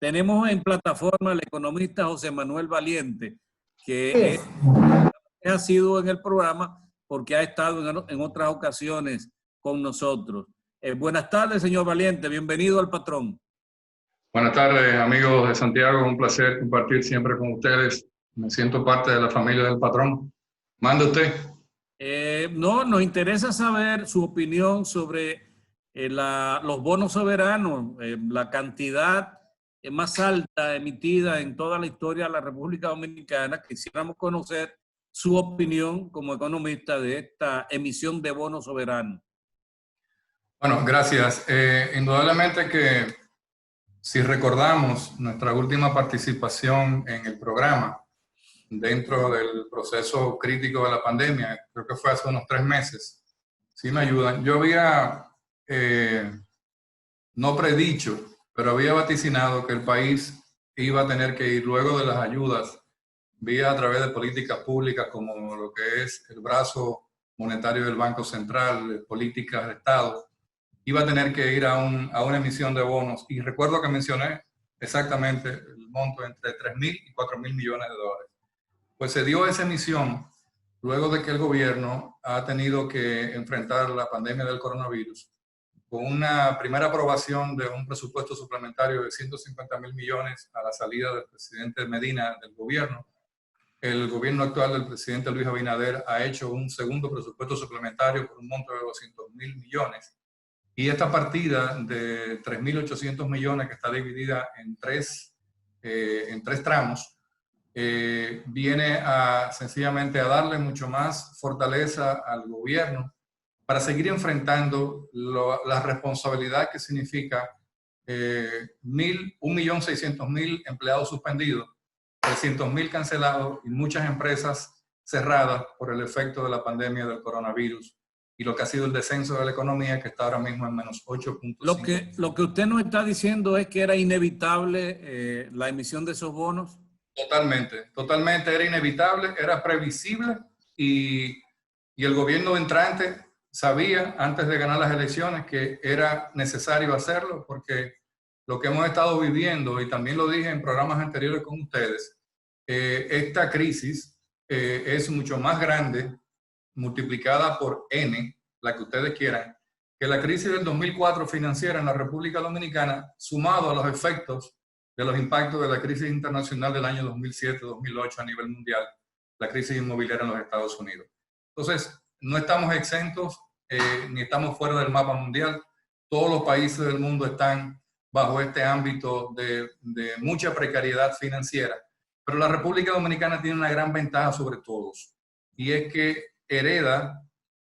Tenemos en plataforma al economista José Manuel Valiente, que ha sido en el programa porque ha estado en otras ocasiones con nosotros. Buenas tardes, señor Valiente. Bienvenido al Patrón. Buenas tardes, amigos de Santiago. Un placer compartir siempre con ustedes. Me siento parte de la familia del Patrón. Mande usted. No, nos interesa saber su opinión sobre los bonos soberanos, la cantidad más alta emitida en toda la historia de la República Dominicana. Quisiéramos conocer su opinión como economista de esta emisión de bonos soberanos. Bueno, gracias. Indudablemente que si recordamos nuestra última participación en el programa, dentro del proceso crítico de la pandemia, creo que fue hace unos 3 meses, si me ayudan, yo había no predicho, pero había vaticinado que el país iba a tener que ir luego de las ayudas vía a través de políticas públicas como lo que es el brazo monetario del Banco Central, políticas de Estado, iba a tener que ir a una emisión de bonos. Y recuerdo que mencioné exactamente el monto entre 3.000 y 4.000 millones de dólares. Pues se dio esa emisión luego de que el gobierno ha tenido que enfrentar la pandemia del coronavirus con una primera aprobación de un presupuesto suplementario de 150.000 millones a la salida del presidente Medina del gobierno. El gobierno actual del presidente Luis Abinader ha hecho un segundo presupuesto suplementario por un monto de 200.000 millones. Y esta partida de 3.800 millones, que está dividida en tres tramos, viene sencillamente a darle mucho más fortaleza al gobierno para seguir enfrentando la responsabilidad que significa 1.600.000 empleados suspendidos, 300.000 cancelados y muchas empresas cerradas por el efecto de la pandemia del coronavirus y lo que ha sido el descenso de la economía, que está ahora mismo en menos 8.5%. Lo que usted nos está diciendo es que era inevitable la emisión de esos bonos. Totalmente era inevitable, era previsible y el gobierno entrante sabía antes de ganar las elecciones que era necesario hacerlo, porque lo que hemos estado viviendo, y también lo dije en programas anteriores con ustedes, esta crisis es mucho más grande, multiplicada por N, la que ustedes quieran, que la crisis del 2004 financiera en la República Dominicana, sumado a los efectos de los impactos de la crisis internacional del año 2007-2008 a nivel mundial, la crisis inmobiliaria en los Estados Unidos. Entonces, no estamos exentos ni estamos fuera del mapa mundial. Todos los países del mundo están bajo este ámbito de mucha precariedad financiera, pero la República Dominicana tiene una gran ventaja sobre todos, y es que hereda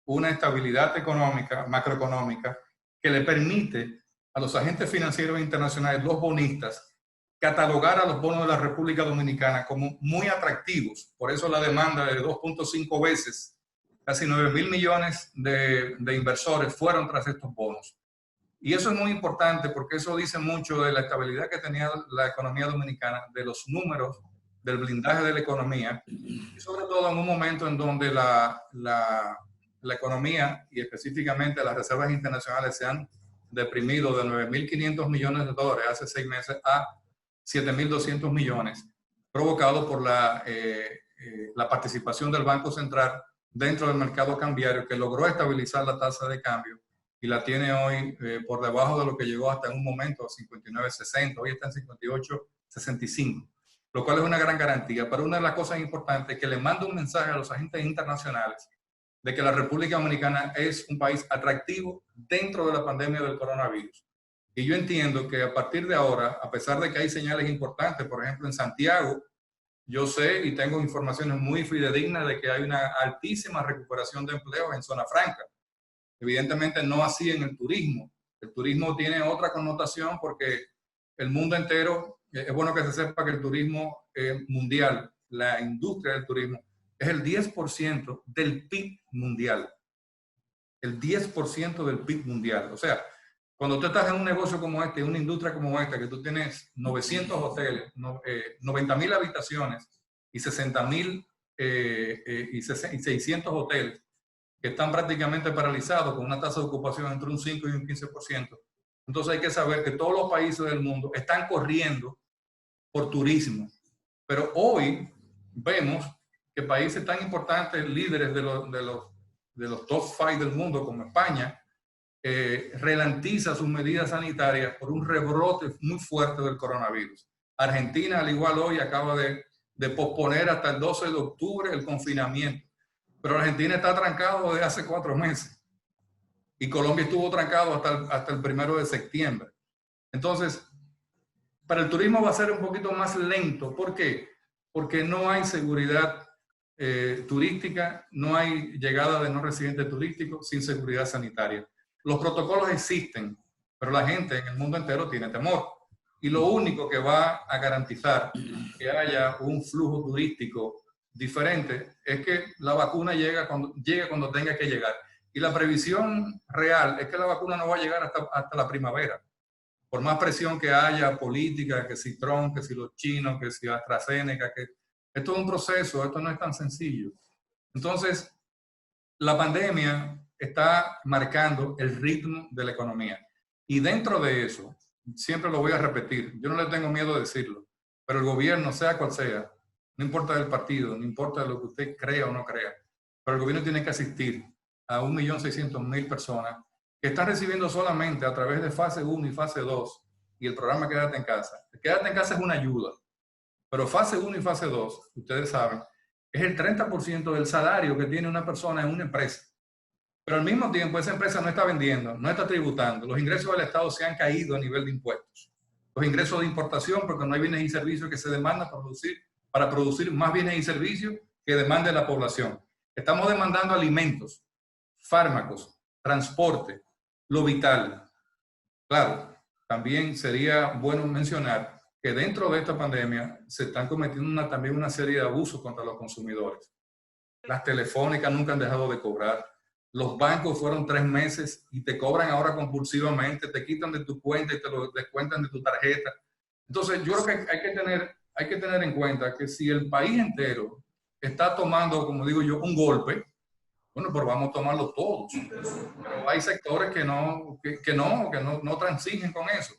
una estabilidad económica, macroeconómica, que le permite a los agentes financieros internacionales, los bonistas, catalogar a los bonos de la República Dominicana como muy atractivos. Por eso la demanda de 2.5 veces, casi 9.000 millones de inversores fueron tras estos bonos. Y eso es muy importante porque eso dice mucho de la estabilidad que tenía la economía dominicana, de los números, del blindaje de la economía, y sobre todo en un momento en donde la economía y específicamente las reservas internacionales se han deprimido de 9.500 millones de dólares hace 6 meses a 7.200 millones, provocado por la participación del Banco Central dentro del mercado cambiario, que logró estabilizar la tasa de cambio y la tiene hoy por debajo de lo que llegó hasta en un momento a 59.60, hoy está en 58.65, lo cual es una gran garantía. Pero una de las cosas importantes es que le manda un mensaje a los agentes internacionales de que la República Dominicana es un país atractivo dentro de la pandemia del coronavirus. Y yo entiendo que a partir de ahora, a pesar de que hay señales importantes, por ejemplo en Santiago, yo sé y tengo informaciones muy fidedignas de que hay una altísima recuperación de empleos en zona franca. Evidentemente no así en el turismo. El turismo tiene otra connotación porque el mundo entero, es bueno que se sepa que el turismo mundial, la industria del turismo, es el 10% del PIB mundial. El 10% del PIB mundial. O sea, cuando tú estás en un negocio como este, en una industria como esta, que tú tienes 900 hoteles, 90.000 habitaciones y 60.000 y 600 hoteles que están prácticamente paralizados con una tasa de ocupación entre un 5 y un 15%. Entonces hay que saber que todos los países del mundo están corriendo por turismo. Pero hoy vemos que países tan importantes, líderes de los top 5 del mundo, como España, ralentiza sus medidas sanitarias por un rebrote muy fuerte del coronavirus. Argentina, al igual hoy, acaba de posponer hasta el 12 de octubre el confinamiento. Pero Argentina está trancado desde hace 4 meses. Y Colombia estuvo trancado hasta el 1 de septiembre. Entonces, para el turismo va a ser un poquito más lento. ¿Por qué? Porque no hay seguridad turística, no hay llegada de no residentes turísticos sin seguridad sanitaria. Los protocolos existen, pero la gente en el mundo entero tiene temor. Y lo único que va a garantizar que haya un flujo turístico diferente es que la vacuna llegue cuando tenga que llegar. Y la previsión real es que la vacuna no va a llegar hasta la primavera. Por más presión que haya política, que si Trump, que si los chinos, que si AstraZeneca, que esto es un proceso, esto no es tan sencillo. Entonces, la pandemia está marcando el ritmo de la economía. Y dentro de eso, siempre lo voy a repetir, yo no le tengo miedo de decirlo, pero el gobierno, sea cual sea, no importa del partido, no importa lo que usted crea o no crea, pero el gobierno tiene que asistir a 1.600.000 personas que están recibiendo solamente a través de fase 1 y fase 2 y el programa Quédate en Casa. Quédate en Casa es una ayuda, pero fase 1 y fase 2, ustedes saben, es el 30% del salario que tiene una persona en una empresa. Pero al mismo tiempo esa empresa no está vendiendo, no está tributando. Los ingresos del Estado se han caído a nivel de impuestos. Los ingresos de importación, porque no hay bienes y servicios que se demandan para producir más bienes y servicios que demande la población. Estamos demandando alimentos, fármacos, transporte, lo vital. Claro, también sería bueno mencionar que dentro de esta pandemia se están cometiendo también una serie de abusos contra los consumidores. Las telefónicas nunca han dejado de cobrar. Los bancos fueron 3 meses y te cobran ahora compulsivamente, te quitan de tu cuenta y te lo descuentan de tu tarjeta. Entonces, yo creo que hay que tener en cuenta que si el país entero está tomando, como digo yo, un golpe, bueno, pues vamos a tomarlo todos. Pero hay sectores que no transigen con eso.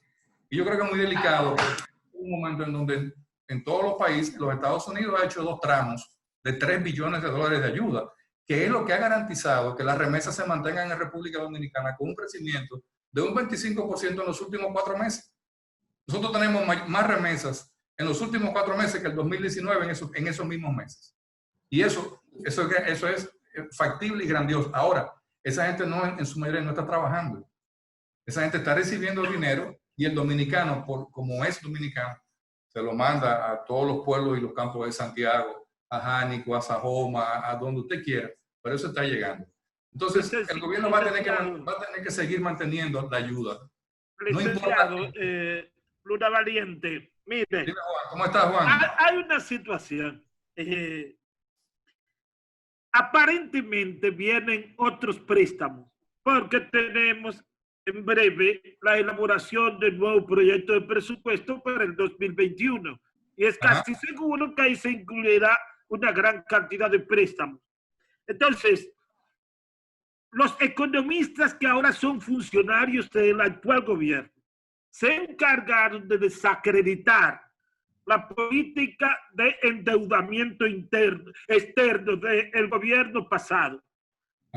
Y yo creo que es muy delicado, porque es un momento en donde en todos los países, los Estados Unidos ha hecho 2 tramos de $3 billones de ayuda, que es lo que ha garantizado que las remesas se mantengan en República Dominicana con un crecimiento de un 25% en los últimos 4 meses. Nosotros tenemos más remesas en los últimos 4 meses que el 2019 en esos mismos meses. Y eso es factible y grandioso. Ahora, esa gente en su mayoría no está trabajando. Esa gente está recibiendo dinero y el dominicano, como es dominicano, se lo manda a todos los pueblos y los campos de Santiago, a Jánico, a Sajoma, a donde usted quiera, pero eso está llegando. Entonces, el gobierno va a tener que seguir manteniendo la ayuda. No importa. Luna Valiente, mire. Dime, Juan, ¿cómo estás, Juan? Hay una situación. Aparentemente vienen otros préstamos, porque tenemos en breve la elaboración del nuevo proyecto de presupuesto para el 2021. Y es casi seguro que ahí se incluirá una gran cantidad de préstamos. Entonces, los economistas que ahora son funcionarios del actual gobierno se encargaron de desacreditar la política de endeudamiento externo del gobierno pasado,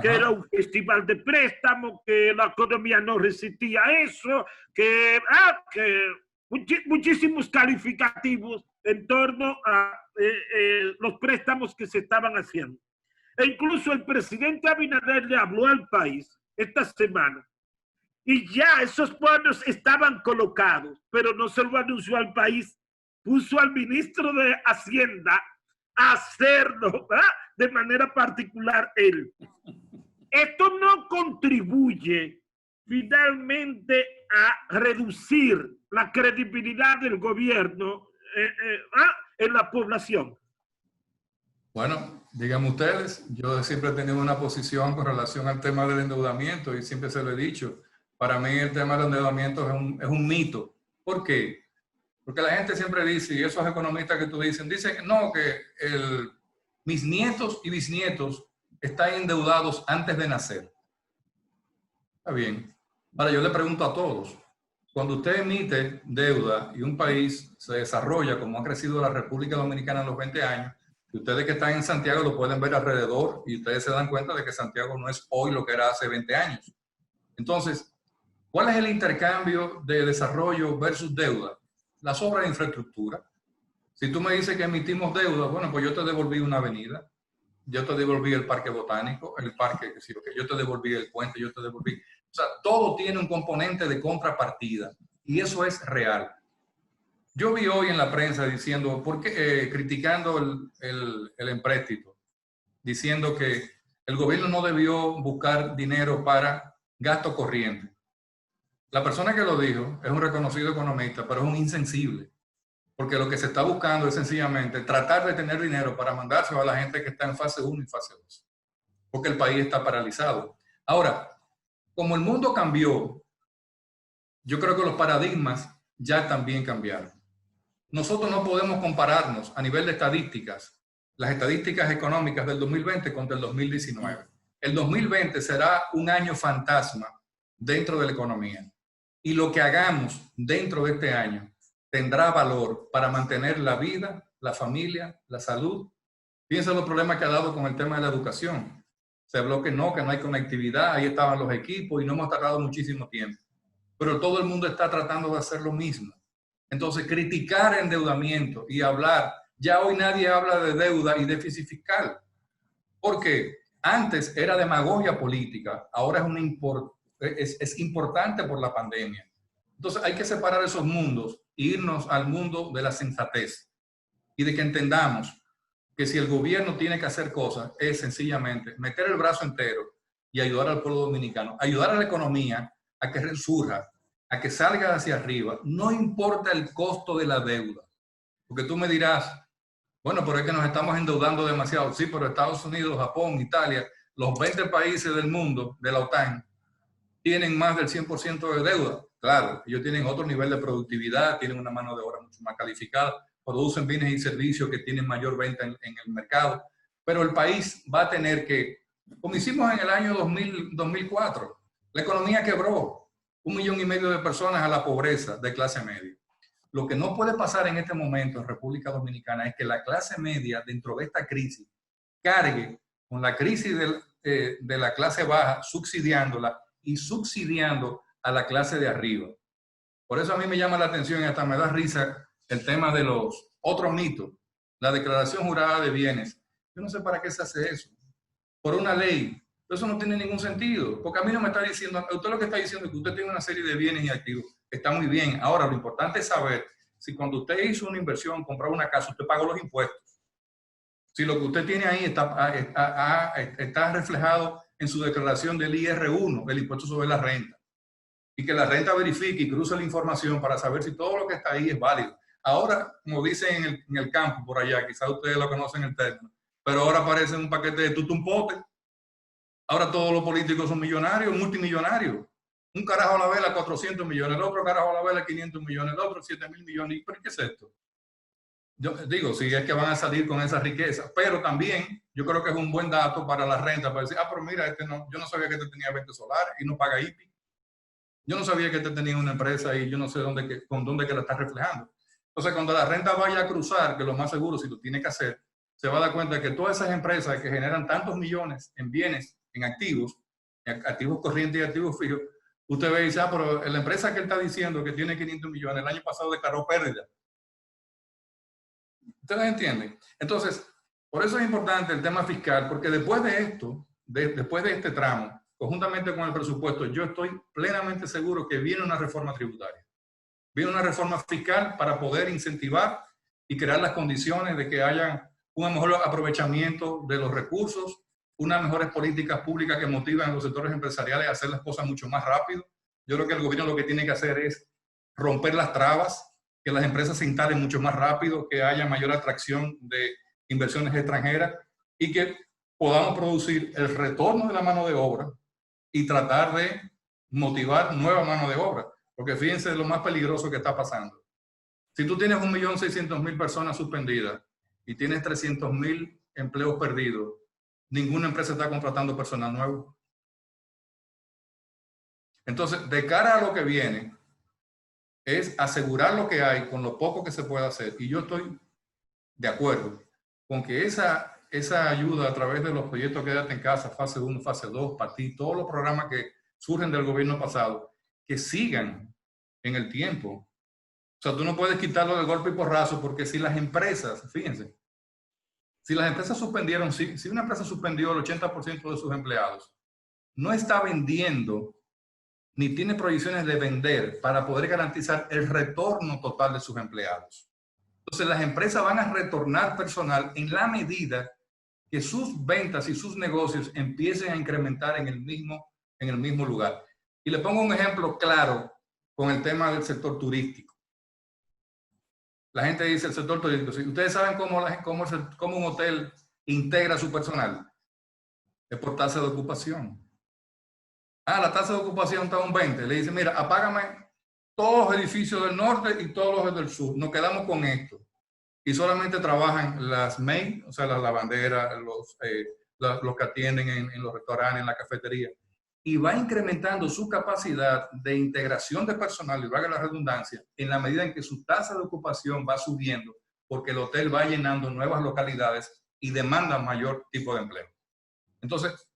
que era un festival de préstamo, que la economía no resistía a eso, que muchísimos calificativos en torno a los préstamos que se estaban haciendo. E incluso el presidente Abinader le habló al país esta semana y ya esos bonos estaban colocados, pero no se lo anunció al país, puso al ministro de Hacienda a hacerlo, ¿verdad?, de manera particular él. Esto no contribuye finalmente a reducir la credibilidad del gobierno en la población. Bueno, díganme ustedes, yo siempre he tenido una posición con relación al tema del endeudamiento y siempre se lo he dicho. Para mí el tema del endeudamiento es un mito. ¿Por qué? Porque la gente siempre dice, y esos economistas que tú dicen que no, que mis nietos y bisnietos están endeudados antes de nacer. Está bien. Ahora yo le pregunto a todos, cuando usted emite deuda y un país se desarrolla como ha crecido la República Dominicana en los 20 años, y ustedes que están en Santiago lo pueden ver alrededor y ustedes se dan cuenta de que Santiago no es hoy lo que era hace 20 años. Entonces, ¿cuál es el intercambio de desarrollo versus deuda? Las obras de infraestructura. Si tú me dices que emitimos deuda, bueno, pues yo te devolví una avenida, yo te devolví el parque botánico, el parque, yo te devolví el puente, yo te devolví. O sea, todo tiene un componente de contrapartida y eso es real. Yo vi hoy en la prensa diciendo, criticando el empréstito, diciendo que el gobierno no debió buscar dinero para gasto corriente. La persona que lo dijo es un reconocido economista, pero es un insensible. Porque lo que se está buscando es sencillamente tratar de tener dinero para mandárselo a la gente que está en fase 1 y fase 2. Porque el país está paralizado. Ahora, como el mundo cambió, yo creo que los paradigmas ya también cambiaron. Nosotros no podemos compararnos a nivel de estadísticas, las estadísticas económicas del 2020 contra el 2019. El 2020 será un año fantasma dentro de la economía. Y lo que hagamos dentro de este año tendrá valor para mantener la vida, la familia, la salud. Piensa en los problemas que ha dado con el tema de la educación. Se habló que no hay conectividad, ahí estaban los equipos y no hemos tardado muchísimo tiempo. Pero todo el mundo está tratando de hacer lo mismo. Entonces, criticar endeudamiento y hablar, ya hoy nadie habla de deuda y déficit fiscal. Porque antes era demagogia política, ahora es importante por la pandemia. Entonces, hay que separar esos mundos e irnos al mundo de la sensatez y de que entendamos que si el gobierno tiene que hacer cosas, es sencillamente meter el brazo entero y ayudar al pueblo dominicano, ayudar a la economía a que resurja, a que salga hacia arriba, no importa el costo de la deuda. Porque tú me dirás, bueno, pero es que nos estamos endeudando demasiado. Sí, pero Estados Unidos, Japón, Italia, los 20 países del mundo, de la OTAN, tienen más del 100% de deuda. Claro, ellos tienen otro nivel de productividad, tienen una mano de obra mucho más calificada, producen bienes y servicios que tienen mayor venta en el mercado. Pero el país va a tener que, como hicimos en el año 2004, la economía quebró. 1,5 millones de personas a la pobreza de clase media. Lo que no puede pasar en este momento en República Dominicana es que la clase media, dentro de esta crisis, cargue con la crisis de la clase baja, subsidiándola y subsidiando a la clase de arriba. Por eso a mí me llama la atención y hasta me da risa el tema de los otros mitos. La declaración jurada de bienes. Yo no sé para qué se hace eso. Por una ley. Eso no tiene ningún sentido, porque a mí no me está diciendo, usted lo que está diciendo es que usted tiene una serie de bienes y activos, está muy bien. Ahora, lo importante es saber si cuando usted hizo una inversión, compró una casa, usted pagó los impuestos. Si lo que usted tiene ahí está reflejado en su declaración del IR1, el impuesto sobre la renta, y que la renta verifique y cruce la información para saber si todo lo que está ahí es válido. Ahora, como dicen en el campo por allá, quizás ustedes lo conocen el término, pero ahora aparece un paquete de tutumpote. Ahora todos los políticos son millonarios, multimillonarios. Un carajo a la vela 400 millones, el otro carajo a la vela 500 millones, el otro 7,000 millones. ¿Pero qué es esto? Yo digo, si es que van a salir con esa riqueza, pero también yo creo que es un buen dato para la renta, para decir, pero mira, yo no sabía que este tenía 20 solares y no paga IPI. Yo no sabía que este tenía una empresa y yo no sé con dónde que la está reflejando. Entonces, cuando la renta vaya a cruzar, que lo más seguro, si lo tiene que hacer, se va a dar cuenta de que todas esas empresas que generan tantos millones en bienes, en activos corrientes y activos fijos, usted ve y dice, pero la empresa que él está diciendo que tiene 500 millones, el año pasado declaró pérdida. ¿Ustedes entienden? Entonces, por eso es importante el tema fiscal, porque después de esto, después de este tramo, conjuntamente con el presupuesto, yo estoy plenamente seguro que viene una reforma tributaria. Viene una reforma fiscal para poder incentivar y crear las condiciones de que haya un mejor aprovechamiento de los recursos, unas mejores políticas públicas que motivan a los sectores empresariales a hacer las cosas mucho más rápido. Yo creo que el gobierno lo que tiene que hacer es romper las trabas, que las empresas se instalen mucho más rápido, que haya mayor atracción de inversiones extranjeras y que podamos producir el retorno de la mano de obra y tratar de motivar nueva mano de obra. Porque fíjense lo más peligroso que está pasando. Si tú tienes 1.600.000 personas suspendidas y tienes 300.000 empleos perdidos, ninguna empresa está contratando personal nuevo. Entonces, de cara a lo que viene, es asegurar lo que hay con lo poco que se puede hacer. Y yo estoy de acuerdo con que esa ayuda a través de los proyectos Quédate en Casa, fase 1, fase 2, para ti, todos los programas que surgen del gobierno pasado, que sigan en el tiempo. O sea, tú no puedes quitarlo de golpe y porrazo, porque si las empresas, fíjense, si las empresas suspendieron, si una empresa suspendió el 80% de sus empleados, no está vendiendo ni tiene proyecciones de vender para poder garantizar el retorno total de sus empleados. Entonces las empresas van a retornar personal en la medida que sus ventas y sus negocios empiecen a incrementar en el mismo lugar. Y le pongo un ejemplo claro con el tema del sector turístico. La gente dice el sector turístico. Si ustedes saben cómo un hotel integra su personal, es por tasa de ocupación. La tasa de ocupación está a un 20. Le dice, mira, apágame todos los edificios del norte y todos los del sur. Nos quedamos con esto. Y solamente trabajan las maid, o sea, las lavanderas, los que atienden en los restaurantes, en la cafetería. Y va incrementando su capacidad de integración de personal, y valga la redundancia, en la medida en que su tasa de ocupación va subiendo, porque el hotel va llenando nuevas localidades y demanda mayor tipo de empleo. Entonces,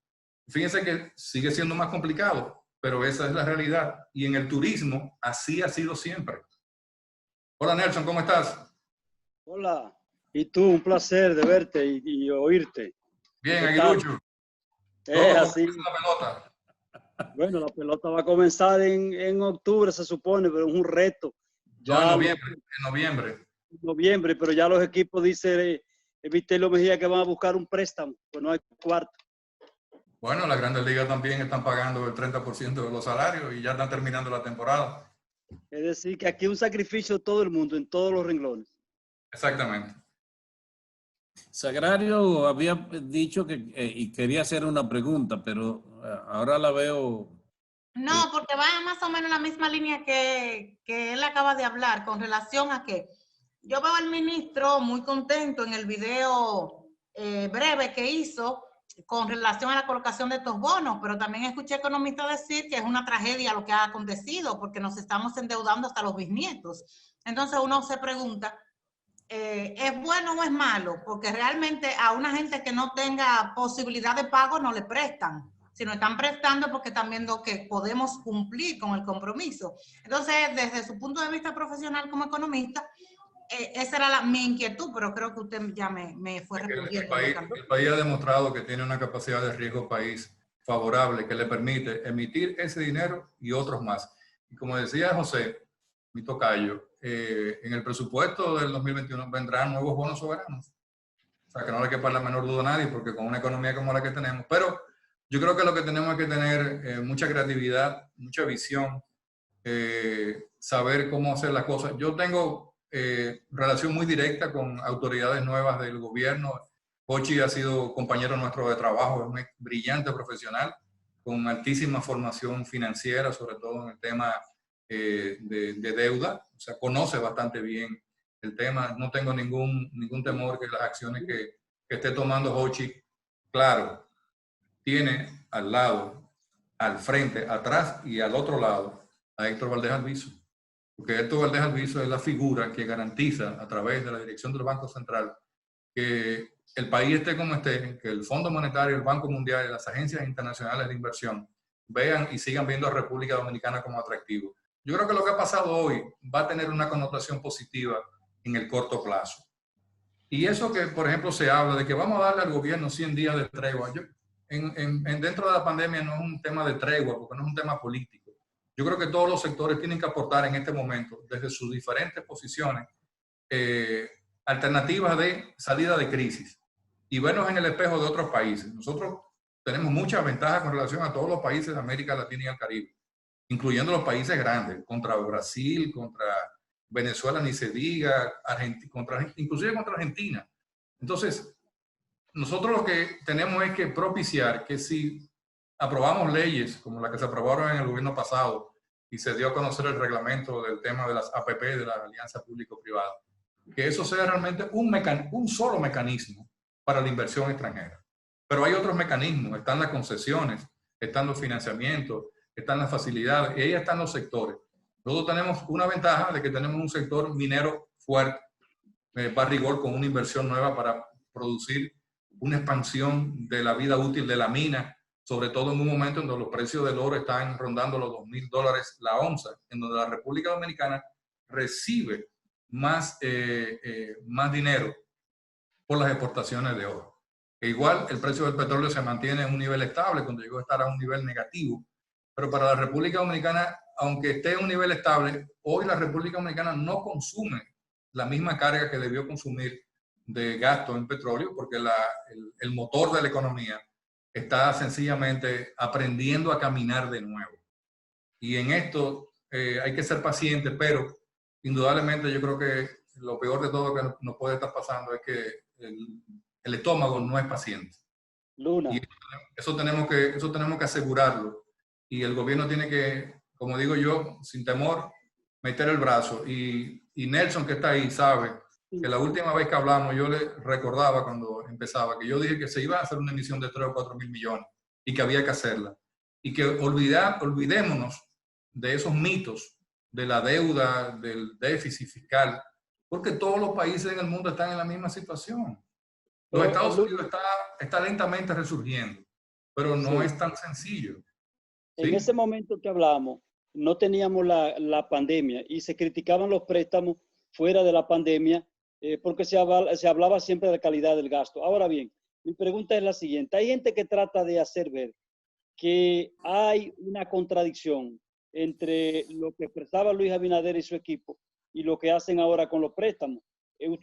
fíjense que sigue siendo más complicado, pero esa es la realidad. Y en el turismo, así ha sido siempre. Hola Nelson, ¿cómo estás? Hola, y tú, un placer de verte y oírte. Bien, Aguilucho. Así. La pelota. Bueno, la pelota va a comenzar en octubre, se supone, pero es un reto. Ya no, en noviembre, pero ya los equipos dicen, Vitelio Mejía, que van a buscar un préstamo, pues no hay cuarto. Bueno, las grandes ligas también están pagando el 30% de los salarios y ya están terminando la temporada. Es decir, que aquí un sacrificio de todo el mundo, en todos los renglones. Exactamente. Sagrario había dicho que y quería hacer una pregunta, pero ahora la veo. No, porque va más o menos en la misma línea que él acaba de hablar con relación a que yo veo al ministro muy contento en el video breve que hizo con relación a la colocación de estos bonos, pero también escuché economistas decir que es una tragedia lo que ha acontecido porque nos estamos endeudando hasta los bisnietos. Entonces uno se pregunta, ¿es bueno o es malo? Porque realmente a una gente que no tenga posibilidad de pago no le prestan, sino están prestando porque están viendo que podemos cumplir con el compromiso. Entonces, desde su punto de vista profesional como economista, esa era mi inquietud, pero creo que usted ya me fue respondiendo. El país ha demostrado que tiene una capacidad de riesgo país favorable que le permite emitir ese dinero y otros más. Y como decía José, mi tocayo, en el presupuesto del 2021 vendrán nuevos bonos soberanos. O sea, que no le quepa la menor duda a nadie, porque con una economía como la que tenemos. Pero yo creo que lo que tenemos es que tener mucha creatividad, mucha visión, saber cómo hacer las cosas. Yo tengo relación muy directa con autoridades nuevas del gobierno. Hochi ha sido compañero nuestro de trabajo, es un brillante profesional, con altísima formación financiera, sobre todo en el tema de deuda. O sea, conoce bastante bien el tema. No tengo ningún temor que las acciones que esté tomando Hochi, claro, tiene al lado, al frente, atrás y al otro lado a Héctor Valdés Alviso. Porque Héctor Valdés Alviso es la figura que garantiza a través de la dirección del Banco Central que el país esté como esté, que el Fondo Monetario, el Banco Mundial y las agencias internacionales de inversión vean y sigan viendo a República Dominicana como atractivo. Yo creo que lo que ha pasado hoy va a tener una connotación positiva en el corto plazo. Y eso que, por ejemplo, se habla de que vamos a darle al gobierno 100 días de tregua. Dentro de la pandemia no es un tema de tregua, porque no es un tema político. Yo creo que todos los sectores tienen que aportar en este momento, desde sus diferentes posiciones, alternativas de salida de crisis y vernos en el espejo de otros países. Nosotros tenemos muchas ventajas con relación a todos los países de América Latina y el Caribe, incluyendo los países grandes, contra Brasil, contra Venezuela, ni se diga, inclusive contra Argentina. Entonces, nosotros lo que tenemos es que propiciar que si aprobamos leyes como la que se aprobaron en el gobierno pasado y se dio a conocer el reglamento del tema de las APP, de la alianza público-privada, que eso sea realmente un solo mecanismo para la inversión extranjera. Pero hay otros mecanismos, están las concesiones, están los financiamientos, están las facilidades, y ahí están los sectores. Nosotros tenemos una ventaja de que tenemos un sector minero fuerte, barrigol, con una inversión nueva para producir una expansión de la vida útil de la mina, sobre todo en un momento en donde los precios del oro están rondando los $2,000 la onza, en donde la República Dominicana recibe más dinero por las exportaciones de oro. E igual el precio del petróleo se mantiene en un nivel estable, cuando llegó a estar a un nivel negativo, pero para la República Dominicana, aunque esté en un nivel estable, hoy la República Dominicana no consume la misma carga que debió consumir de gasto en petróleo, porque el motor de la economía está sencillamente aprendiendo a caminar de nuevo. Y en esto hay que ser paciente, pero indudablemente yo creo que lo peor de todo que nos puede estar pasando es que el estómago no es paciente. Luna. Y eso tenemos que asegurarlo. Y el gobierno tiene que, como digo yo, sin temor, meter el brazo. Y Nelson, que está ahí, sabe que la última vez que hablamos, yo le recordaba cuando empezaba, que yo dije que se iba a hacer una emisión de 3 o 4 mil millones y que había que hacerla. Y que olvidémonos de esos mitos, de la deuda, del déficit fiscal, porque todos los países en el mundo están en la misma situación. Los Estados Unidos está lentamente resurgiendo, pero no es tan sencillo. En ¿Sí? ese momento que hablamos, no teníamos la pandemia y se criticaban los préstamos fuera de la pandemia porque se hablaba siempre de la calidad del gasto. Ahora bien, mi pregunta es la siguiente. Hay gente que trata de hacer ver que hay una contradicción entre lo que expresaba Luis Abinader y su equipo y lo que hacen ahora con los préstamos.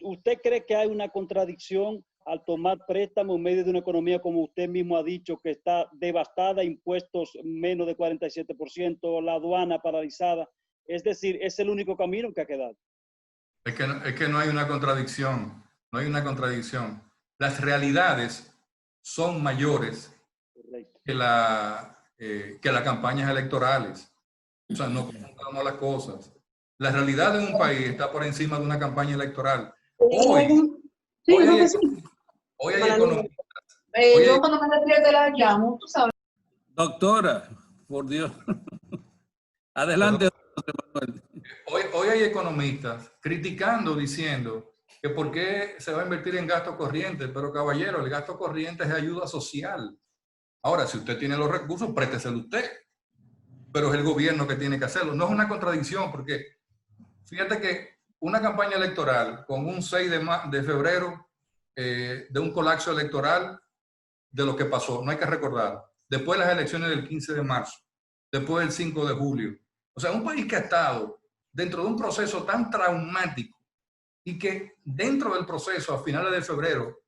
¿Usted cree que hay una contradicción al tomar préstamos en medio de una economía, como usted mismo ha dicho, que está devastada, impuestos menos de 47%, la aduana paralizada? Es decir, es el único camino que ha quedado. Es que no hay una contradicción, no hay una contradicción. Las realidades son mayores que las campañas electorales. O sea, no confundamos las cosas. La realidad de un país está por encima de una campaña electoral. Hoy hay economistas. Yo cuando me despierte la llamo, tú sabes. Doctora, por Dios. Adelante, José Manuel. Hoy hay economistas criticando, diciendo que por qué se va a invertir en gasto corriente, pero caballero, el gasto corriente es ayuda social. Ahora, si usted tiene los recursos, présteselo usted, pero es el gobierno que tiene que hacerlo. No es una contradicción, porque fíjate que una campaña electoral con un 6 de febrero de un colapso electoral de lo que pasó, no hay que recordar. Después las elecciones del 15 de marzo, después del 5 de julio. O sea, un país que ha estado dentro de un proceso tan traumático y que dentro del proceso, a finales de febrero,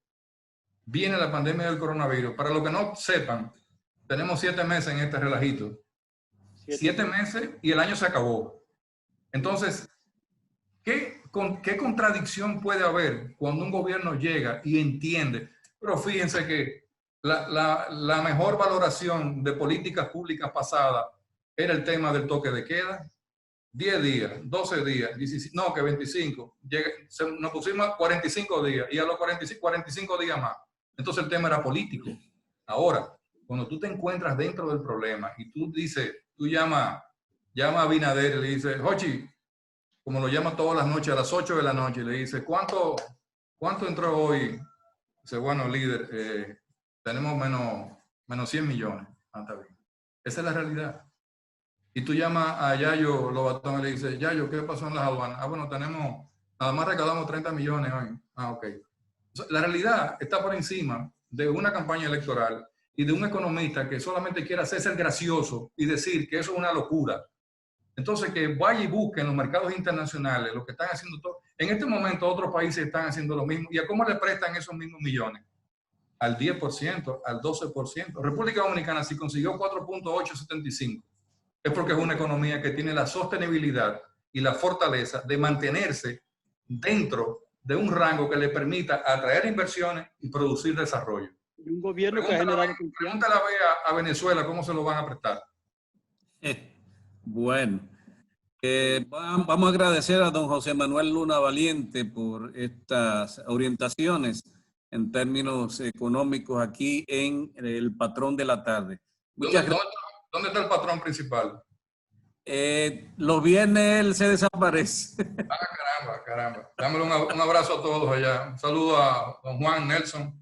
viene la pandemia del coronavirus. Para los que no sepan, tenemos 7 meses en este relajito. 7 meses y el año se acabó. Entonces, ¿qué contradicción puede haber cuando un gobierno llega y entiende? Pero fíjense que la mejor valoración de políticas públicas pasadas era el tema del toque de queda. 10 días, 12 días, 17, no, que 25. Nos pusimos 45 días y a los 45 días más. Entonces el tema era político. Ahora, cuando tú te encuentras dentro del problema y tú llama a Abinader y le dices, Jochi, como lo llama todas las noches, a las 8 de la noche, y le dice, ¿cuánto entró hoy? Dice, bueno, líder, tenemos menos 100 millones. Está bien. Esa es la realidad. Y tú llamas a Yayo Lobatón y le dices, Yayo, ¿qué pasó en las aduanas? Bueno, nada más recaudamos 30 millones hoy. Ok. O sea, la realidad está por encima de una campaña electoral y de un economista que solamente quiere hacerse el gracioso y decir que eso es una locura. Entonces, que vaya y busque en los mercados internacionales lo que están haciendo todos. En este momento, otros países están haciendo lo mismo. ¿Y a cómo le prestan esos mismos millones? Al 10%, al 12%. República Dominicana, si consiguió 4.875, es porque es una economía que tiene la sostenibilidad y la fortaleza de mantenerse dentro de un rango que le permita atraer inversiones y producir desarrollo. Y un gobierno que ha generado confianza. Pregúntale a Venezuela cómo se lo van a prestar. Bueno, vamos a agradecer a don José Manuel Luna Valiente por estas orientaciones en términos económicos aquí en El Patrón de la Tarde. Muchas gracias. ¿Dónde está el patrón principal? Los viernes él se desaparece. Caramba. Dámelo un abrazo a todos allá. Un saludo a don Juan Nelson,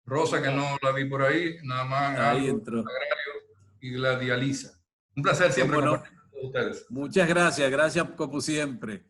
Rosa, que no la vi por ahí, nada más. Ahí Aldo, entró. Sagrario y la Dialisa. Un placer siempre Cómo no. compartir con ustedes. Muchas gracias como siempre.